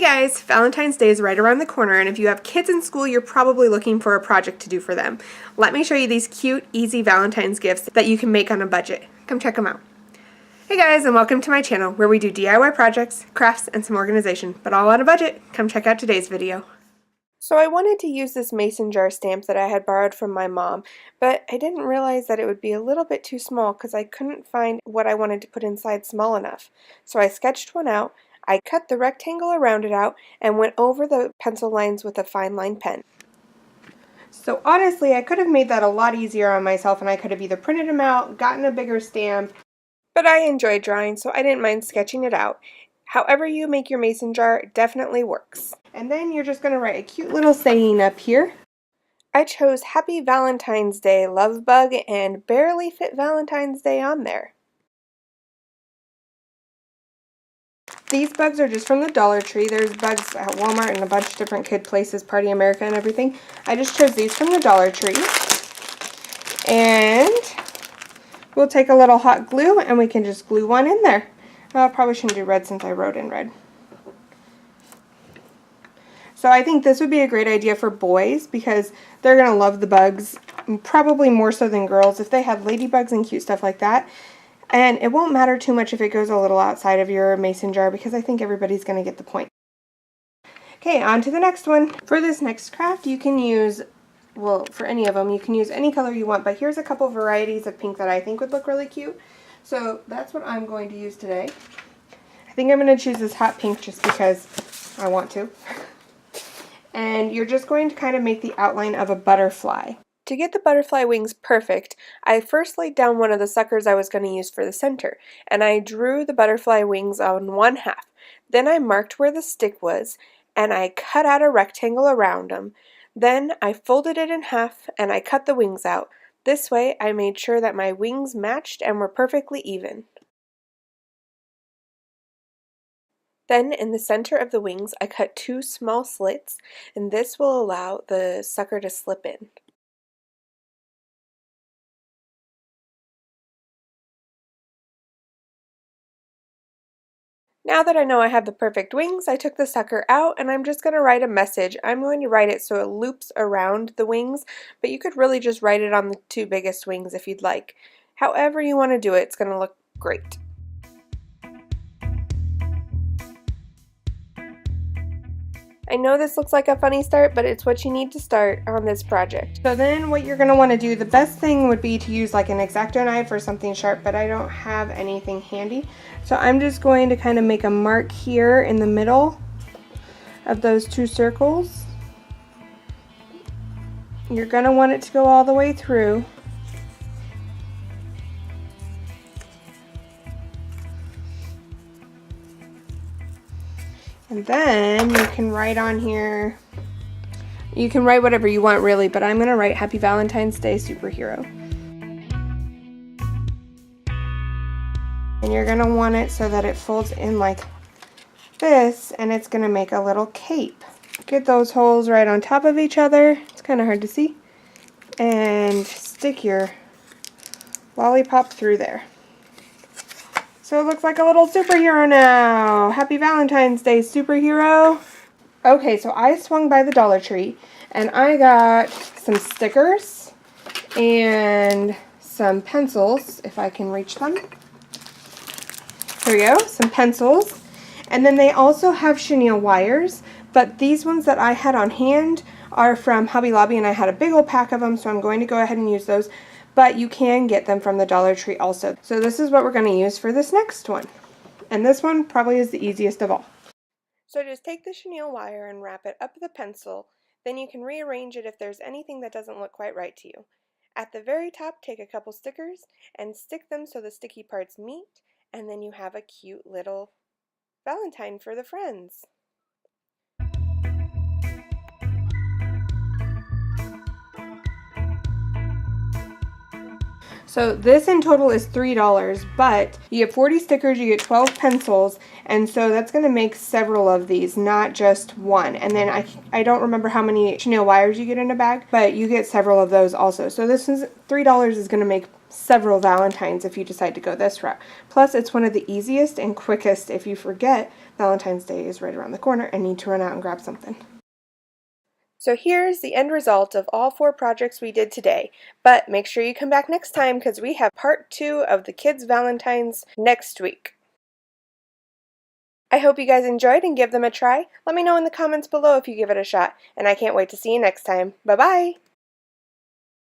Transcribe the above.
guys, Valentine's Day is right around the corner, and if you have kids in school, you're probably looking for a project to do for them. Let me show you these cute, easy Valentine's gifts that you can make on a budget. Come check them out. Hey guys, and welcome to my channel where we do DIY projects, crafts, and some organization, but all on a budget. Come check out today's video. So I wanted to use this mason jar stamp that I had borrowed from my mom, but I didn't realize that it would be a little bit too small because I couldn't find what I wanted to put inside small enough. So I sketched one out. I cut the rectangle around it out and went over the pencil lines with a fine line pen. So honestly, I could have made that a lot easier on myself, and I could have either printed them out, gotten a bigger stamp, but I enjoy drawing, so I didn't mind sketching it out. However you make your mason jar, it definitely works. And then you're just going to write a cute little saying up here. I chose Happy Valentine's Day, Love Bug, and barely fit Valentine's Day on there. These bugs are just from the Dollar Tree. There's bugs at Walmart and a bunch of different kid places, Party America and everything. I just chose these from the Dollar Tree. And we'll take a little hot glue and we can just glue one in there. Well, I probably shouldn't do red since I wrote in red. So I think this would be a great idea for boys because they're going to love the bugs, probably more so than girls if they have ladybugs and cute stuff like that. And it won't matter too much if it goes a little outside of your mason jar because I think everybody's going to get the point. Okay, on to the next one. For this next craft, you can use, well, for any of them, you can use any color you want, but here's a couple varieties of pink that I think would look really cute. So that's what I'm going to use today. I think I'm going to choose this hot pink just because I want to. And you're just going to kind of make the outline of a butterfly. To get the butterfly wings perfect, I first laid down one of the suckers I was going to use for the center, and I drew the butterfly wings on one half. Then I marked where the stick was, and I cut out a rectangle around them. Then I folded it in half, and I cut the wings out. This way, I made sure that my wings matched and were perfectly even. Then, in the center of the wings, I cut two small slits, and this will allow the sucker to slip in. Now that I know I have the perfect wings, I took the sucker out and I'm just going to write a message. I'm going to write it so it loops around the wings, but you could really just write it on the two biggest wings if you'd like. However you want to do it, it's going to look great. I know this looks like a funny start, but it's what you need to start on this project. So then what you're going to want to do, the best thing would be to use like an X-Acto knife or something sharp, but I don't have anything handy. So I'm just going to kind of make a mark here in the middle of those two circles. You're going to want it to go all the way through. And then you can write on here, you can write whatever you want really, but I'm going to write Happy Valentine's Day Superhero. And you're going to want it so that it folds in like this, and it's going to make a little cape. Get those holes right on top of each other. It's kind of hard to see. And stick your lollipop through there. So it looks like a little superhero now. Happy Valentine's Day, superhero. Okay, so I swung by the Dollar Tree and I got some stickers and some pencils, if I can reach them. Here we go, some pencils. And then they also have chenille wires, but these ones that I had on hand are from Hobby Lobby and I had a big old pack of them, so I'm going to go ahead and use those. But you can get them from the Dollar Tree also. So this is what we're going to use for this next one. And this one probably is the easiest of all. So just take the chenille wire and wrap it up the pencil. Then you can rearrange it if there's anything that doesn't look quite right to you. At the very top, take a couple stickers and stick them so the sticky parts meet. And then you have a cute little Valentine for the friends. So this in total is $3, but you get 40 stickers, you get 12 pencils, and so that's going to make several of these, not just one. And then I don't remember how many chenille wires you get in a bag, but you get several of those also. So this is $3 is going to make several Valentines if you decide to go this route. Plus, it's one of the easiest and quickest if you forget Valentine's Day is right around the corner and need to run out and grab something. So here's the end result of all 4 projects we did today, but make sure you come back next time because we have part 2 of the kids' Valentines next week. I hope you guys enjoyed and give them a try. Let me know in the comments below if you give it a shot, and I can't wait to see you next time. Bye-bye!